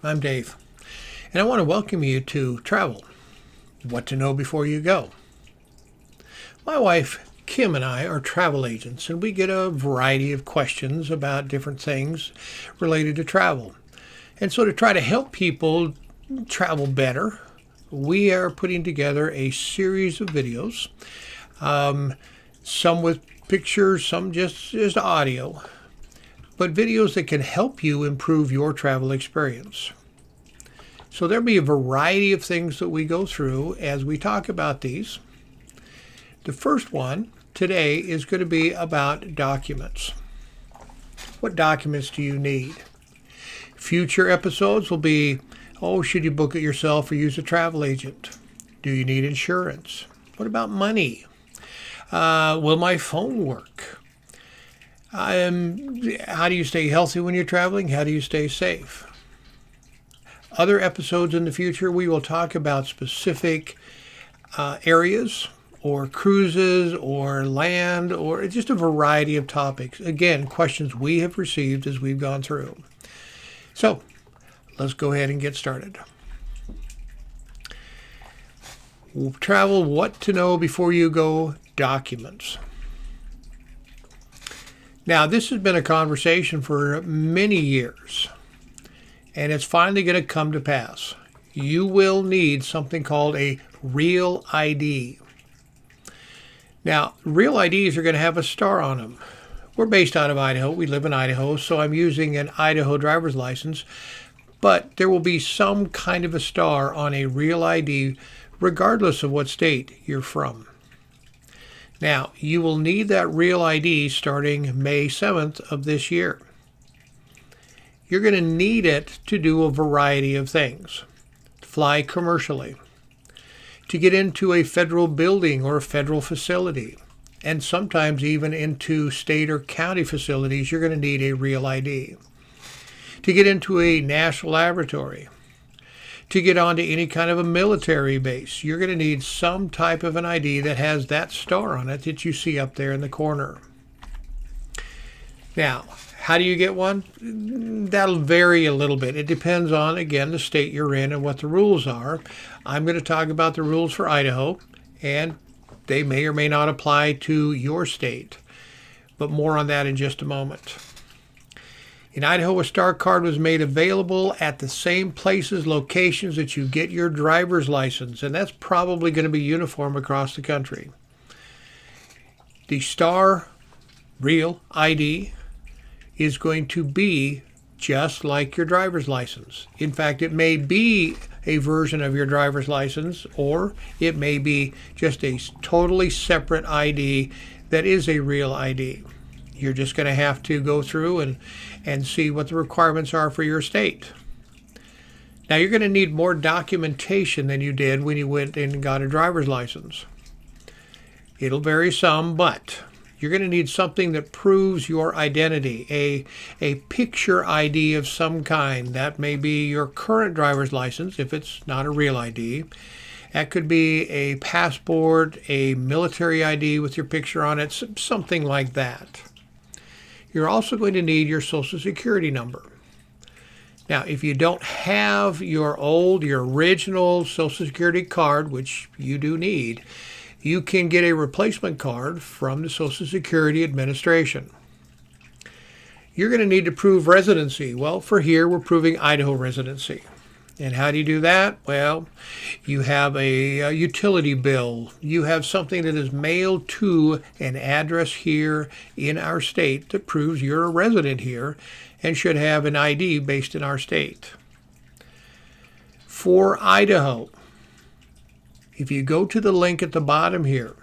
I'm Dave, and I want to welcome you to Travel, What to Know Before You Go. My wife, Kim, and I are travel agents, and we get a variety of questions about different things related to travel. And so to try to help people travel better, we are putting together a series of videos, some with pictures, some just audio, but videos that can help you improve your travel experience. So there'll be a variety of things that we go through as we talk about these. The first one today is going to be about documents. What documents do you need? Future episodes will be, should you book it yourself or use a travel agent? Do you need insurance? What about money? Will my phone work? How do you stay healthy when you're traveling? How do you stay safe? Other episodes in the future, we will talk about specific areas or cruises or land or just a variety of topics. Again, questions we have received as we've gone through. So let's go ahead and get started. Travel, what to know before you go, documents. Now, this has been a conversation for many years, and it's finally going to come to pass. You will need something called a Real ID. Now, Real IDs are going to have a star on them. We're based out of Idaho. We live in Idaho, so I'm using an Idaho driver's license, but there will be some kind of a star on a Real ID regardless of what state you're from. Now, you will need that Real ID starting May 7th of this year. You're going to need it to do a variety of things. Fly commercially, to get into a federal building or a federal facility, and sometimes even into state or county facilities, you're going to need a Real ID. To get into a national laboratory, to get onto any kind of a military base, you're going to need some type of an ID that has that star on it that you see up there in the corner. Now, how do you get one? That'll vary a little bit. It depends on, again, the state you're in and what the rules are. I'm going to talk about the rules for Idaho, and they may or may not apply to your state, but more on that in just a moment. In Idaho, a star card was made available at the same places, locations that you get your driver's license, and that's probably going to be uniform across the country. The star Real ID is going to be just like your driver's license. In fact, it may be a version of your driver's license, or it may be just a totally separate ID that is a Real ID. You're just going to have to go through and see what the requirements are for your state. Now, you're going to need more documentation than you did when you went and got a driver's license. It'll vary some, but you're going to need something that proves your identity, a picture ID of some kind. That may be your current driver's license if it's not a Real ID. That could be a passport, a military ID with your picture on it, something like that. You're also going to need your Social Security number. Now, if you don't have your original Social Security card, which you do need, you can get a replacement card from the Social Security Administration. You're going to need to prove residency. Well, for here, we're proving Idaho residency. And how do you do that? Well, you have a utility bill. You have something that is mailed to an address here in our state that proves you're a resident here and should have an ID based in our state. For Idaho, if you go to the link at the bottom here,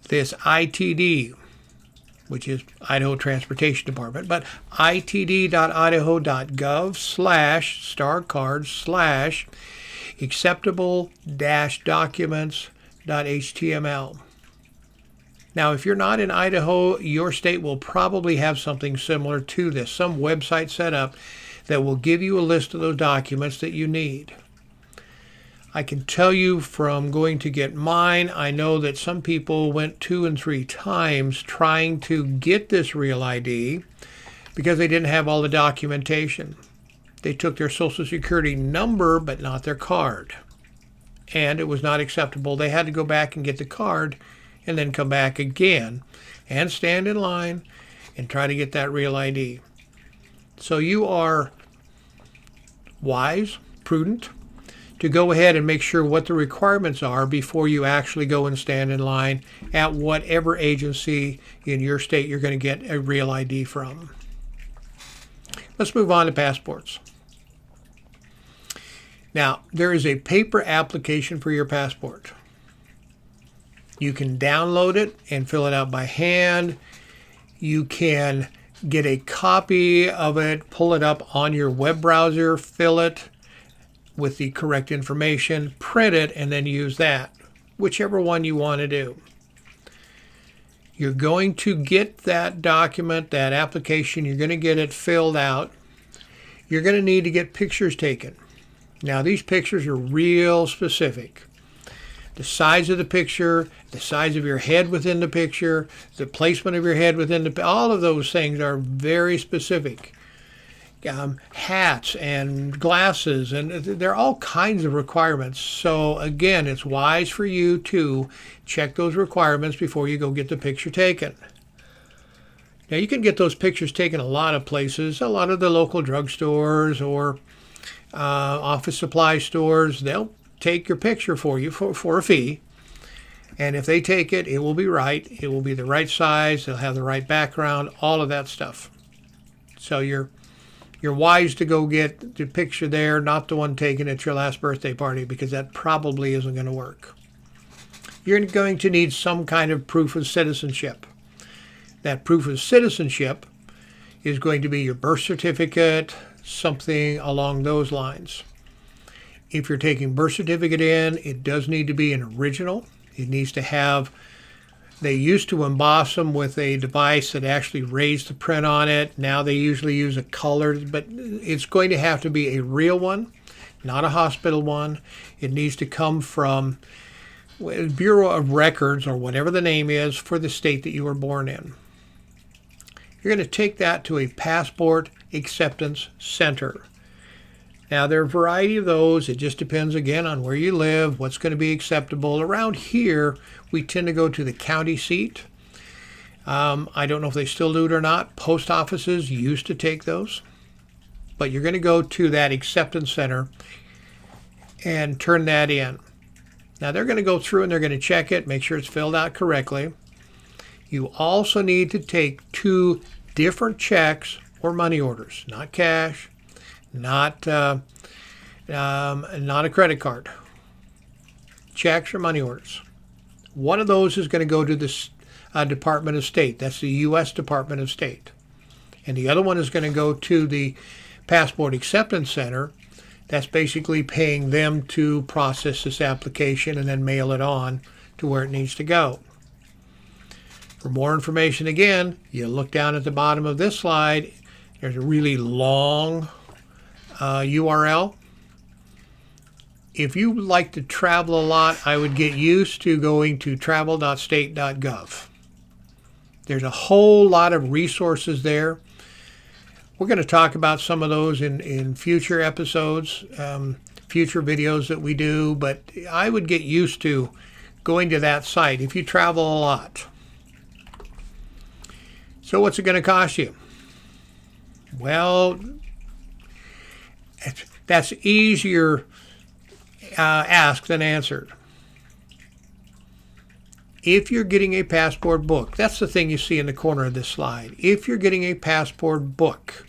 this ITD, which is Idaho Transportation Department, but itd.idaho.gov/starcard/acceptable-documents.html. Now, if you're not in Idaho, your state will probably have something similar to this, some website set up that will give you a list of those documents that you need. I can tell you from going to get mine, I know that some people went 2 and 3 times trying to get this Real ID because they didn't have all the documentation. They took their Social Security number, but not their card. And it was not acceptable. They had to go back and get the card and then come back again and stand in line and try to get that real ID. So you are wise, prudent, to go ahead and make sure what the requirements are before you actually go and stand in line at whatever agency in your state you're going to get a real ID from. Let's move on to passports. Now, there is a paper application for your passport. You can download it and fill it out by hand. You can get a copy of it, pull it up on your web browser, fill it with the correct information, print it, and then use that, whichever one you want to do. You're going to get that document, that application, you're going to get it filled out. You're going to need to get pictures taken. Now, these pictures are real specific. The size of the picture, the size of your head within the picture, the placement of your head within the, all of those things are very specific. Hats and glasses, and there are all kinds of requirements. So again, it's wise for you to check those requirements before you go get the picture taken. Now, you can get those pictures taken a lot of places, a lot of the local drugstores or office supply stores. They'll take your picture for you for a fee. And if they take it, it will be right. It will be the right size. They'll have the right background, all of that stuff. So you're wise to go get the picture there, not the one taken at your last birthday party, because that probably isn't going to work. You're going to need some kind of proof of citizenship. That proof of citizenship is going to be your birth certificate, something along those lines. If you're taking birth certificate in, it does need to be an original. It needs to have, they used to emboss them with a device that actually raised the print on it. Now they usually use a colored, but it's going to have to be a real one, not a hospital one. It needs to come from Bureau of Records or whatever the name is for the state that you were born in. You're going to take that to a passport acceptance center. Now, there are a variety of those. It just depends, again, on where you live, what's going to be acceptable. Around here, we tend to go to the county seat. I don't know if they still do it or not. Post offices used to take those. But you're going to go to that acceptance center and turn that in. Now, they're going to go through and they're going to check it, make sure it's filled out correctly. You also need to take 2 different checks or money orders, not cash, not a credit card. Checks or money orders. One of those is going to go to the Department of State. That's the U.S. Department of State. And the other one is going to go to the Passport Acceptance Center. That's basically paying them to process this application and then mail it on to where it needs to go. For more information, again, you look down at the bottom of this slide. There's a really long URL. If you like to travel a lot, I would get used to going to travel.state.gov. There's a whole lot of resources there. We're going to talk about some of those in future episodes, future videos that we do, but I would get used to going to that site if you travel a lot. So what's it going to cost you? Well, that's easier asked than answered. If you're getting a passport book, that's the thing you see in the corner of this slide. If you're getting a passport book,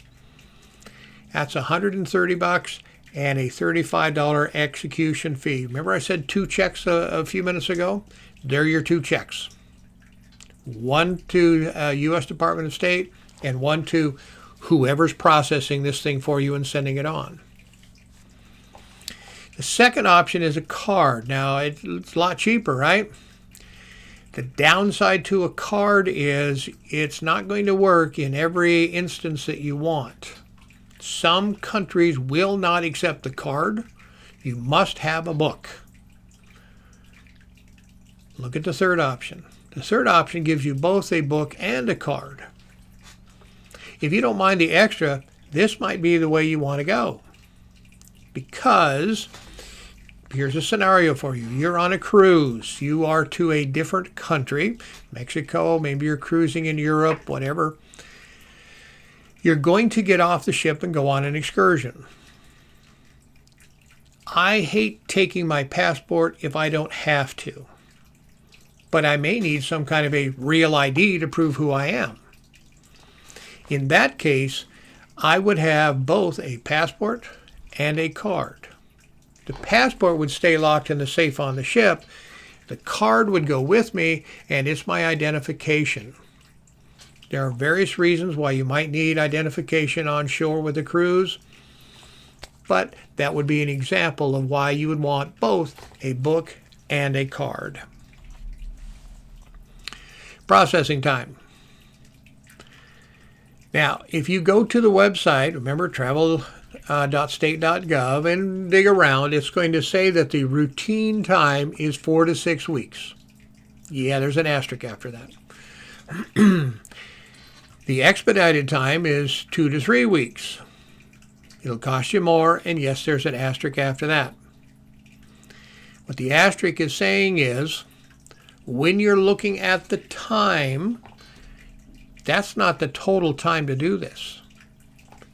that's $130 and a $35 execution fee. Remember I said 2 checks a few minutes ago? They're your 2 checks. One to U.S. Department of State and one to whoever's processing this thing for you and sending it on. The second option is a card. Now, it's a lot cheaper, right? The downside to a card is it's not going to work in every instance that you want. Some countries will not accept the card. You must have a book. Look at the third option. The third option gives you both a book and a card. If you don't mind the extra, this might be the way you want to go. Because here's a scenario for you. You're on a cruise. You are to a different country, Mexico, maybe you're cruising in Europe, whatever. You're going to get off the ship and go on an excursion. I hate taking my passport if I don't have to, but I may need some kind of a real ID to prove who I am. In that case, I would have both a passport and a card. The passport would stay locked in the safe on the ship. The card would go with me, and it's my identification. There are various reasons why you might need identification on shore with a cruise, but that would be an example of why you would want both a book and a card. Processing time. Now, if you go to the website, remember travel.state.gov, and dig around, it's going to say that the routine time is 4 to 6 weeks. Yeah, there's an asterisk after that. The expedited time is 2 to 3 weeks. It'll cost you more, and yes, there's an asterisk after that. What the asterisk is saying is, when you're looking at the time, that's not the total time to do this.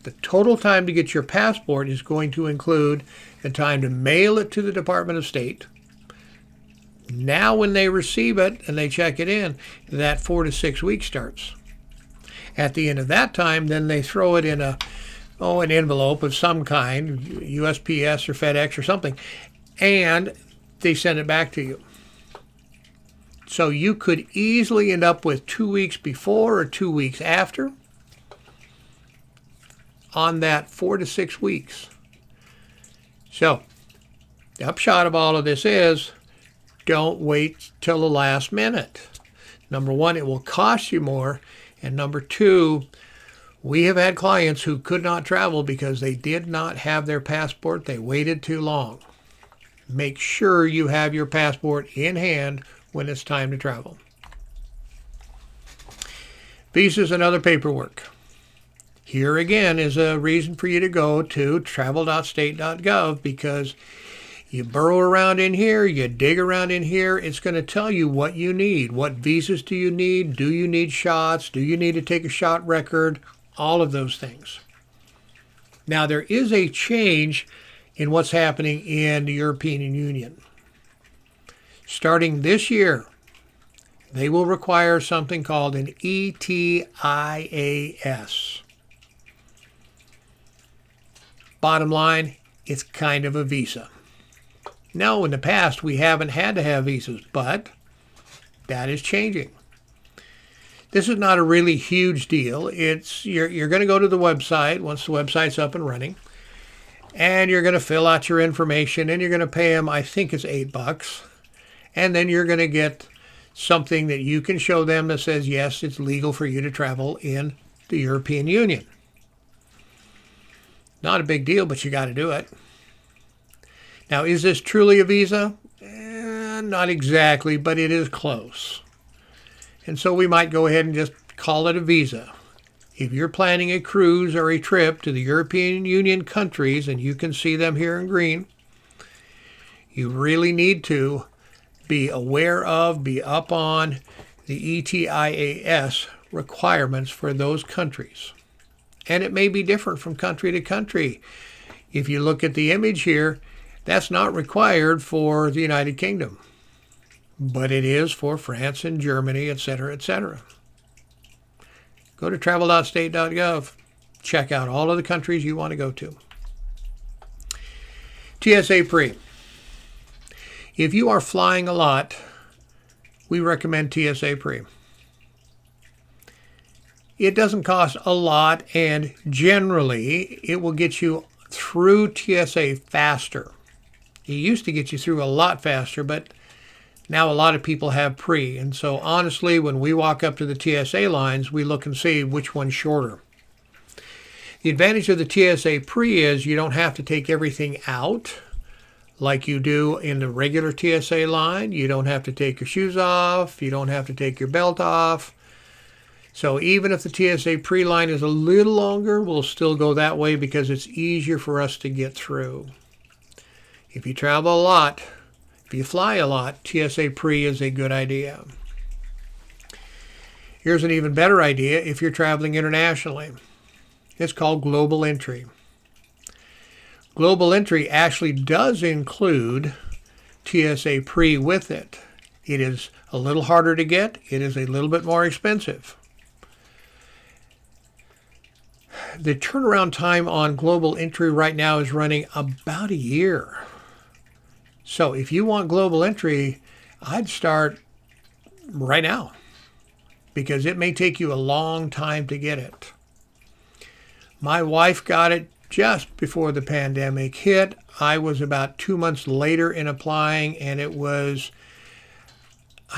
The total time to get your passport is going to include the time to mail it to the Department of State. Now when they receive it and they check it in, that 4 to 6 weeks starts. At the end of that time, then they throw it in an envelope of some kind, USPS or FedEx or something, and they send it back to you. So you could easily end up with 2 weeks before or 2 weeks after on that 4 to 6 weeks. So the upshot of all of this is, don't wait till the last minute. Number one, it will cost you more. And number two, we have had clients who could not travel because they did not have their passport. They waited too long. Make sure you have your passport in hand when it's time to travel. Visas and other paperwork. Here again is a reason for you to go to travel.state.gov, because you burrow around in here, you dig around in here, it's going to tell you what you need. What visas do you need? Do you need shots? Do you need to take a shot record? All of those things. Now, there is a change in what's happening in the European Union. Starting this year, they will require something called an ETIAS. Bottom line, it's kind of a visa. No, in the past, we haven't had to have visas, but that is changing. This is not a really huge deal. You're going to go to the website once the website's up and running, and you're going to fill out your information, and you're going to pay them, I think it's $8, and then you're going to get something that you can show them that says, yes, it's legal for you to travel in the European Union. Not a big deal, but you got to do it. Now, is this truly a visa? Not exactly, but it is close. And so we might go ahead and just call it a visa. If you're planning a cruise or a trip to the European Union countries, and you can see them here in green, you really need to be aware of, be up on the ETIAS requirements for those countries. And it may be different from country to country. If you look at the image here, that's not required for the United Kingdom, but it is for France and Germany, etc., etc. Go to travel.state.gov. Check out all of the countries you want to go to. TSA Pre. If you are flying a lot, we recommend TSA Pre. It doesn't cost a lot, and generally it will get you through TSA faster. It used to get you through a lot faster, but now a lot of people have pre. And so honestly, when we walk up to the TSA lines, we look and see which one's shorter. The advantage of the TSA pre is you don't have to take everything out like you do in the regular TSA line. You don't have to take your shoes off. You don't have to take your belt off. So even if the TSA pre-line is a little longer, we'll still go that way because it's easier for us to get through. If you travel a lot, if you fly a lot, TSA pre is a good idea. Here's an even better idea if you're traveling internationally. It's called Global Entry. Global Entry actually does include TSA pre with it. It is a little harder to get. It is a little bit more expensive. The turnaround time on Global Entry right now is running about a year. So if you want Global Entry, I'd start right now because it may take you a long time to get it. My wife got it just before the pandemic hit. I was about 2 months later in applying, and I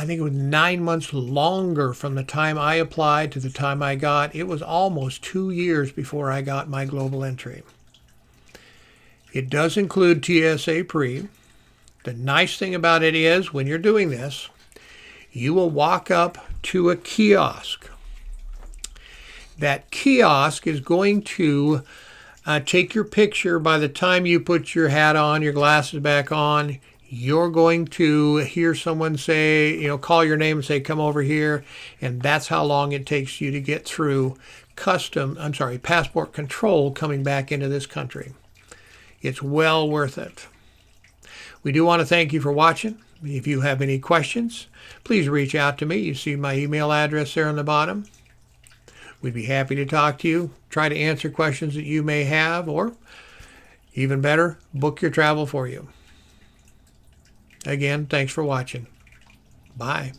think it was 9 months longer from the time I applied to the time I got. It was almost 2 years before I got my Global Entry. It does include TSA pre. The nice thing about it is when you're doing this, you will walk up to a kiosk. That kiosk is going to take your picture. By the time you put your hat on, your glasses back on, you're going to hear someone say, call your name and say, come over here. And that's how long it takes you to get through passport control coming back into this country. It's well worth it. We do want to thank you for watching. If you have any questions, please reach out to me. You see my email address there on the bottom. We'd be happy to talk to you, try to answer questions that you may have, or even better, book your travel for you. Again, thanks for watching. Bye.